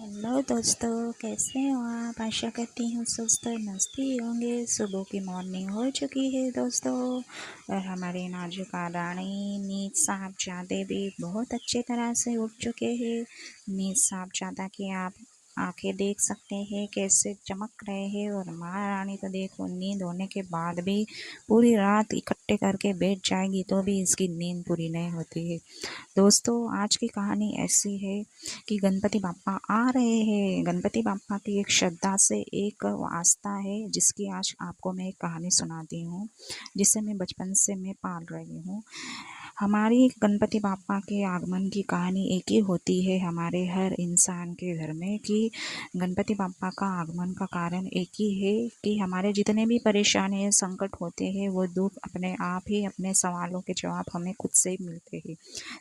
Hello दोस्तों, कैसे हो आप। आशा करती हूँ स्वस्थ मस्त ही होंगे। सुबह की मॉर्निंग हो चुकी है दोस्तों, और हमारे नाजुका रानी नीत साहबजादे भी बहुत अच्छे तरह से उठ चुके हैं। नीत साहबजादा की आप आंखें देख सकते हैं कैसे चमक रहे हैं, और महारानी तो देखो नींद होने के बाद भी पूरी रात इकट्ठे करके बैठ जाएगी तो भी इसकी नींद पूरी नहीं होती है। दोस्तों, आज की कहानी ऐसी है कि गणपति बाप्पा आ रहे हैं। गणपति बाप्पा की एक श्रद्धा से एक आस्था है, जिसकी आज आपको मैं एक कहानी सुनाती हूँ, जिसे मैं बचपन से मैं पाल रही हूँ। हमारी गणपति बाप्पा के आगमन की कहानी एक ही होती है हमारे हर इंसान के घर में, कि गणपति बाप्पा का आगमन का कारण एक ही है कि हमारे जितने भी परेशानी संकट होते हैं वो दुख अपने आप ही अपने सवालों के जवाब हमें खुद से ही मिलते हैं,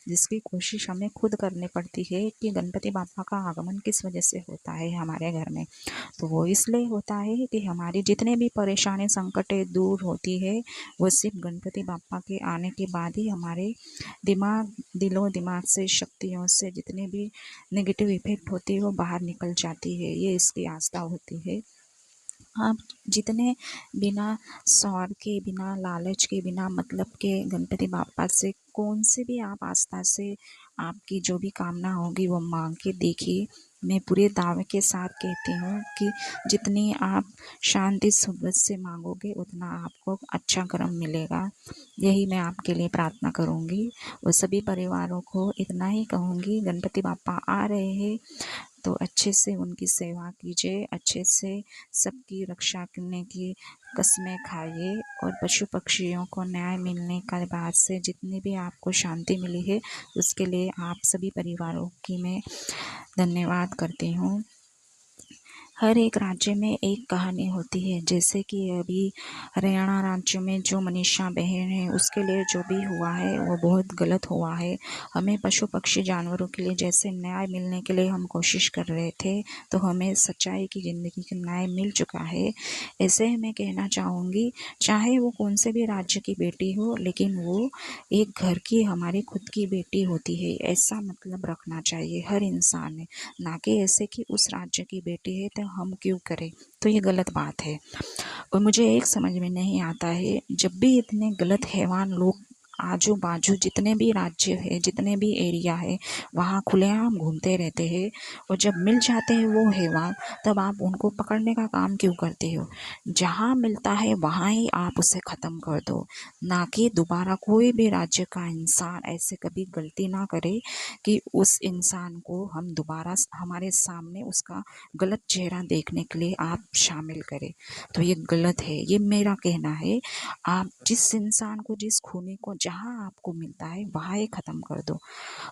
जिसकी कोशिश हमें खुद करनी पड़ती है कि गणपति बाप्पा का आगमन किस वजह से होता है हमारे घर में। तो वो इसलिए होता है कि हमारी जितने भी परेशानी संकटें दूर होती है वो सिर्फ गणपति बाप्पा के आने के बाद ही हमारे दिलो दिमाग से शक्तियों से जितने भी नेगेटिव इफेक्ट होती है वो बाहर निकल जाती है। ये इसकी आस्था होती है। आप जितने बिना स्वार्थ के, बिना लालच के, बिना मतलब के गणपति बाप्पा से कौन से भी आप आस्था से आपकी जो भी कामना होगी वो मांग के देखिए। मैं पूरे दावे के साथ कहती हूँ कि जितनी आप शांति सुबह से मांगोगे उतना आपको अच्छा कर्म मिलेगा। यही मैं आपके लिए प्रार्थना करूँगी, और सभी परिवारों को इतना ही कहूँगी, गणपति बाप्पा आ रहे हैं तो अच्छे से उनकी सेवा कीजिए, अच्छे से सबकी रक्षा करने की कस्में खाइए, और पशु पक्षियों को न्याय मिलने के बाद से जितनी भी आपको शांति मिली है उसके लिए आप सभी परिवारों की मैं धन्यवाद करती हूँ। हर एक राज्य में एक कहानी होती है, जैसे कि अभी हरियाणा राज्य में जो मनीषा बहन है उसके लिए जो भी हुआ है वो बहुत गलत हुआ है। हमें पशु पक्षी जानवरों के लिए जैसे न्याय मिलने के लिए हम कोशिश कर रहे थे, तो हमें सच्चाई की ज़िंदगी का न्याय मिल चुका है। ऐसे ही मैं कहना चाहूँगी, चाहे वो कौन से भी राज्य की बेटी हो, लेकिन वो एक घर की हमारी खुद की बेटी होती है, ऐसा मतलब रखना चाहिए हर इंसान ने, ना कि ऐसे कि उस राज्य की बेटी है तो हम क्यों करें। तो ये गलत बात है। और मुझे एक समझ में नहीं आता है, जब भी इतने गलत हैवान लोग आजू बाजू जितने भी राज्य है, जितने भी एरिया है, वहाँ खुलेआम घूमते रहते हैं, और जब मिल जाते हैं वो हैवान तब आप उनको पकड़ने का काम क्यों करते हो। जहाँ मिलता है वहाँ ही आप उसे ख़त्म कर दो, ना कि दोबारा कोई भी राज्य का इंसान ऐसे कभी गलती ना करे कि उस इंसान को हम दोबारा हमारे सामने उसका गलत चेहरा देखने के लिए आप शामिल करें। तो ये गलत है, ये मेरा कहना है। आप जिस इंसान को, जिस खूनी को जहाँ आपको मिलता है वहाँ ही ख़त्म कर दो।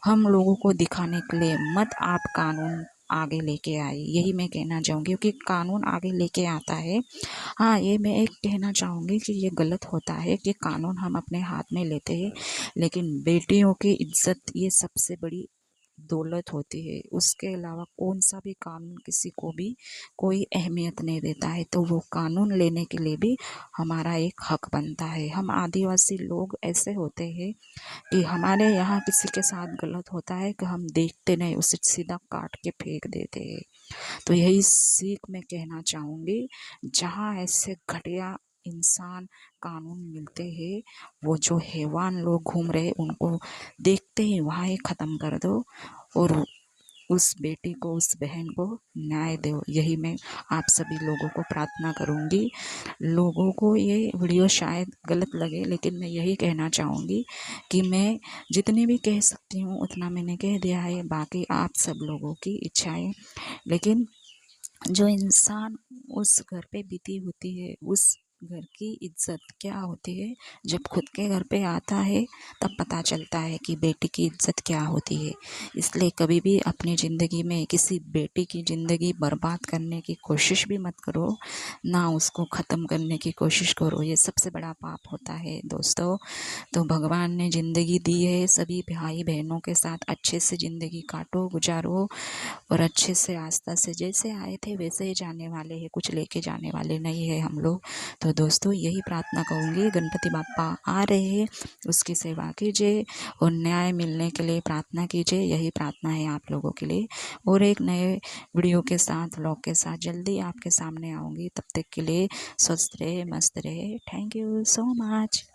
हम लोगों को दिखाने के लिए मत आप कानून आगे लेके आए, यही मैं कहना चाहूँगी, क्योंकि कानून आगे लेके आता है। हाँ, ये मैं एक कहना चाहूँगी कि ये गलत होता है कि कानून हम अपने हाथ में लेते हैं, लेकिन बेटियों की इज्जत ये सबसे बड़ी दौलत होती है। उसके अलावा कौन सा भी कानून किसी को भी कोई अहमियत नहीं देता है, तो वो कानून लेने के लिए भी हमारा एक हक बनता है। हम आदिवासी लोग ऐसे होते हैं कि हमारे यहाँ किसी के साथ गलत होता है कि हम देखते नहीं, उसे सीधा काट के फेंक देते हैं। तो यही सीख मैं कहना चाहूँगी, जहाँ ऐसे घटिया इंसान कानून मिलते हैं, वो जो हैवान लोग घूम रहे उनको देखते ही वहाँ ही ख़त्म कर दो, और उस बेटी को, उस बहन को न्याय दो। यही मैं आप सभी लोगों को प्रार्थना करूँगी। लोगों को ये वीडियो शायद गलत लगे, लेकिन मैं यही कहना चाहूँगी कि मैं जितनी भी कह सकती हूँ उतना मैंने कह दिया है, बाकी आप सब लोगों की इच्छाएं। लेकिन जो इंसान उस घर पे बीती होती है, उस घर की इज्जत क्या होती है, जब खुद के घर पे आता है तब पता चलता है कि बेटी की इज्जत क्या होती है। इसलिए कभी भी अपनी ज़िंदगी में किसी बेटी की ज़िंदगी बर्बाद करने की कोशिश भी मत करो, ना उसको ख़त्म करने की कोशिश करो। ये सबसे बड़ा पाप होता है दोस्तों। तो भगवान ने ज़िंदगी दी है, सभी भाई बहनों के साथ अच्छे से ज़िंदगी काटो, गुजारो, और अच्छे से आस्था से जैसे आए थे वैसे ही जाने वाले हैं, कुछ लेके जाने वाले नहीं है हम लोग। तो तो दोस्तों यही प्रार्थना कहूँगी, गणपति बाप्पा आ रहे हैं, उसकी सेवा कीजिए और न्याय मिलने के लिए प्रार्थना कीजिए। यही प्रार्थना है आप लोगों के लिए। और एक नए वीडियो के साथ, व्लॉग के साथ जल्दी आपके सामने आऊँगी। तब तक के लिए स्वस्थ रहे, मस्त रहे। Thank you so much.